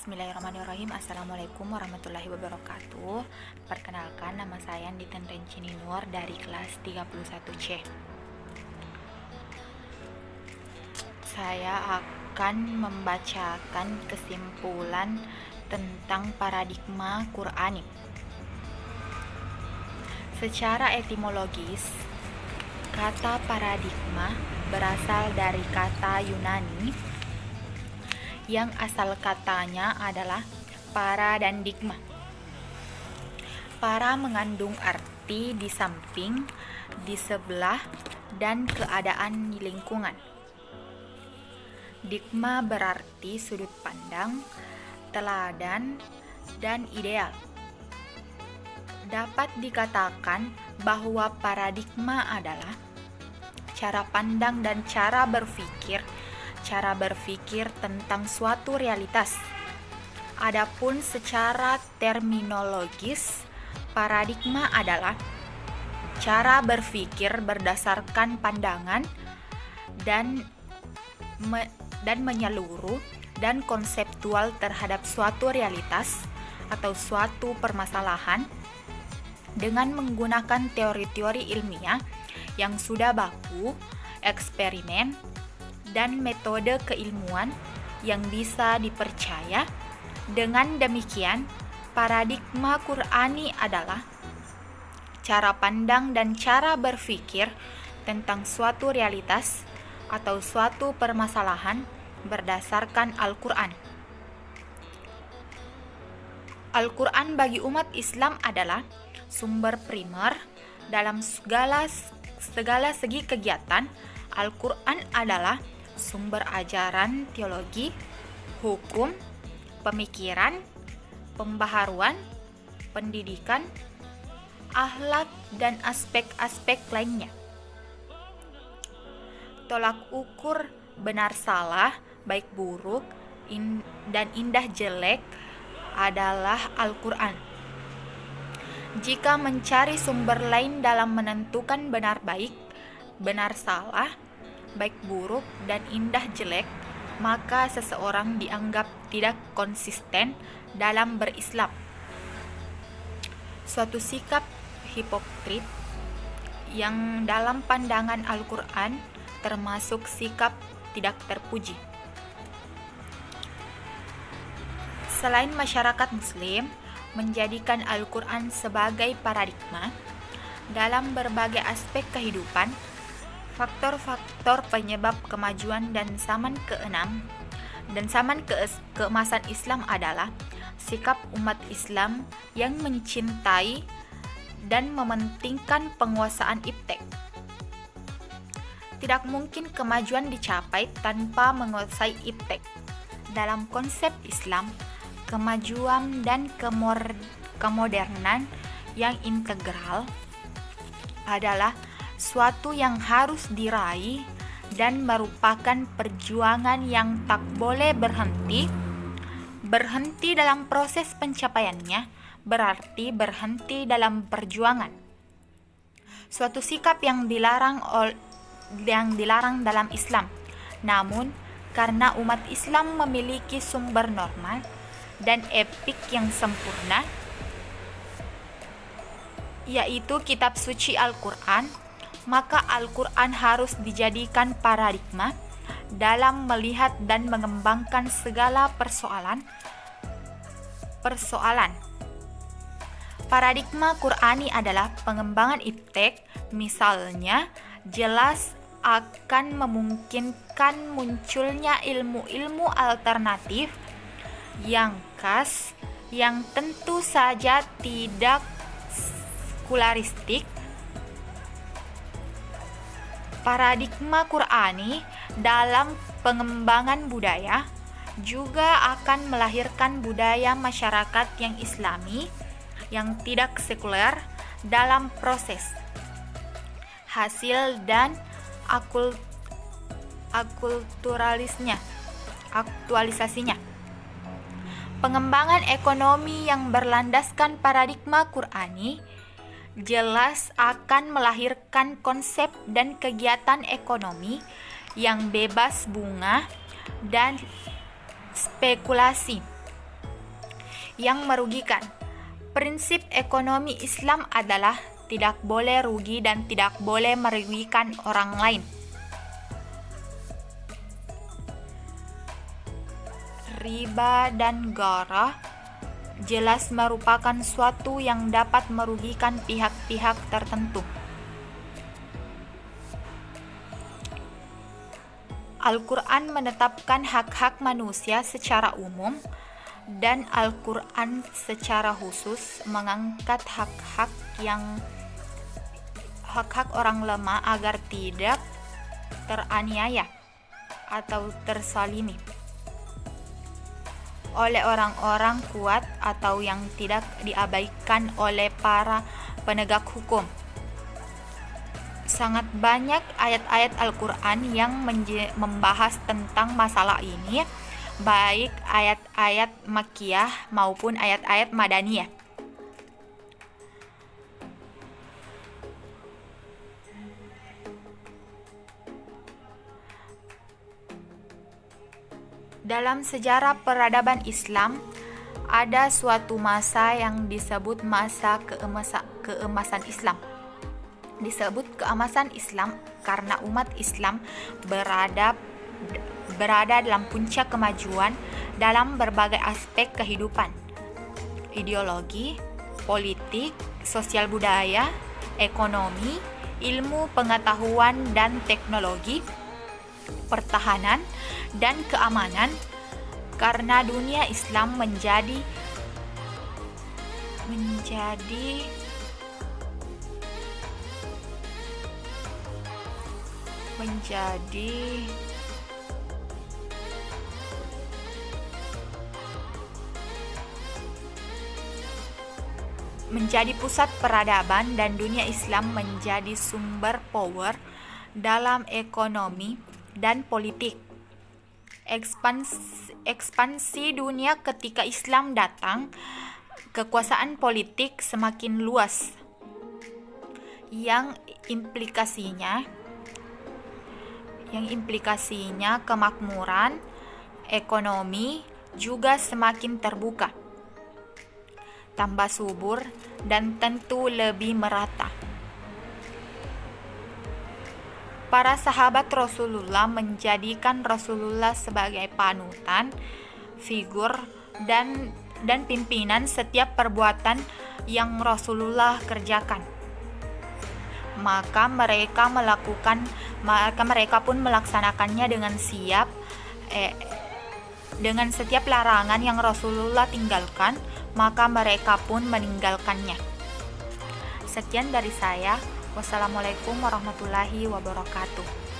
Bismillahirrahmanirrahim. Assalamualaikum warahmatullahi wabarakatuh. Perkenalkan, nama saya Anditen Rencini Nur dari kelas 31C. Saya akan membacakan kesimpulan tentang paradigma Qur'ani. Secara etimologis, kata paradigma berasal dari kata Yunani yang asal katanya adalah para dan digma. Para mengandung arti di samping, di sebelah, dan keadaan di lingkungan. Digma berarti sudut pandang, teladan, dan ideal. Dapat dikatakan bahwa paradigma adalah cara pandang dan cara berpikir tentang suatu realitas. Adapun secara terminologis, paradigma adalah cara berpikir berdasarkan pandangan dan menyeluruh dan konseptual terhadap suatu realitas atau suatu permasalahan dengan menggunakan teori-teori ilmiah yang sudah baku, eksperimen, dan metode keilmuan yang bisa dipercaya. Dengan demikian, paradigma Qur'ani adalah cara pandang dan cara berpikir tentang suatu realitas atau suatu permasalahan berdasarkan Al-Qur'an. Al-Qur'an bagi umat Islam adalah sumber primer dalam segala segi kegiatan. Al-Qur'an adalah sumber ajaran teologi, hukum, pemikiran, pembaharuan, pendidikan, akhlak, dan aspek-aspek lainnya. Tolak ukur benar salah, baik buruk, dan indah jelek adalah Al-Qur'an. Jika mencari sumber lain dalam menentukan benar baik, benar salah, baik buruk, dan indah jelek, maka seseorang dianggap tidak konsisten dalam berislam. Suatu sikap hipokrit yang dalam pandangan Al-Qur'an termasuk sikap tidak terpuji. Selain masyarakat Muslim menjadikan Al-Qur'an sebagai paradigma dalam berbagai aspek kehidupan, faktor-faktor penyebab kemajuan dan zaman keemasan Islam adalah sikap umat Islam yang mencintai dan mementingkan penguasaan iptek. Tidak mungkin kemajuan dicapai tanpa menguasai iptek. Dalam konsep Islam, kemajuan dan kemodernan yang integral adalah suatu yang harus diraih dan merupakan perjuangan yang tak boleh berhenti. Berhenti dalam proses pencapaiannya berarti berhenti dalam perjuangan. Suatu sikap yang dilarang dalam Islam. Namun, karena umat Islam memiliki sumber normal dan epik yang sempurna, yaitu kitab suci Al-Qur'an, maka Al-Qur'an harus dijadikan paradigma dalam melihat dan mengembangkan segala persoalan. Paradigma Qur'ani adalah pengembangan iptek, misalnya jelas akan memungkinkan munculnya ilmu-ilmu alternatif yang khas, yang tentu saja tidak sekularistik. Paradigma Qur'ani dalam pengembangan budaya juga akan melahirkan budaya masyarakat yang Islami, yang tidak sekuler dalam proses, hasil, dan aktualisasinya. Pengembangan ekonomi yang berlandaskan paradigma Qur'ani jelas akan melahirkan konsep dan kegiatan ekonomi yang bebas bunga dan spekulasi. yang merugikan. Prinsip ekonomi Islam adalah tidak boleh rugi dan tidak boleh merugikan orang lain. Riba dan gharah jelas merupakan suatu yang dapat merugikan pihak-pihak tertentu. Al-Quran menetapkan hak-hak manusia secara umum, dan Al-Quran secara khusus mengangkat hak-hak orang lemah agar tidak teraniaya atau tersalimi oleh orang-orang kuat atau yang tidak diabaikan oleh para penegak hukum. Sangat banyak ayat-ayat Al-Quran yang membahas tentang masalah ini, baik ayat-ayat Makkiyah maupun ayat-ayat Madaniyah. Dalam sejarah peradaban Islam, ada suatu masa yang disebut masa keemasan Islam. Disebut keemasan Islam karena umat Islam berada dalam puncak kemajuan dalam berbagai aspek kehidupan, ideologi, politik, sosial budaya, ekonomi, ilmu pengetahuan dan teknologi, pertahanan, dan keamanan, karena dunia Islam menjadi pusat peradaban, dan dunia Islam menjadi sumber power dalam ekonomi dan politik. Ekspansi dunia ketika Islam datang, kekuasaan politik semakin luas, yang implikasinya kemakmuran ekonomi juga semakin terbuka, tambah subur, dan tentu lebih merata. Para sahabat Rasulullah menjadikan Rasulullah sebagai panutan, figur, dan pimpinan setiap perbuatan yang Rasulullah kerjakan. Maka mereka pun melaksanakannya dengan setiap larangan yang Rasulullah tinggalkan, maka mereka pun meninggalkannya. Sekian dari saya. Wassalamualaikum warahmatullahi wabarakatuh.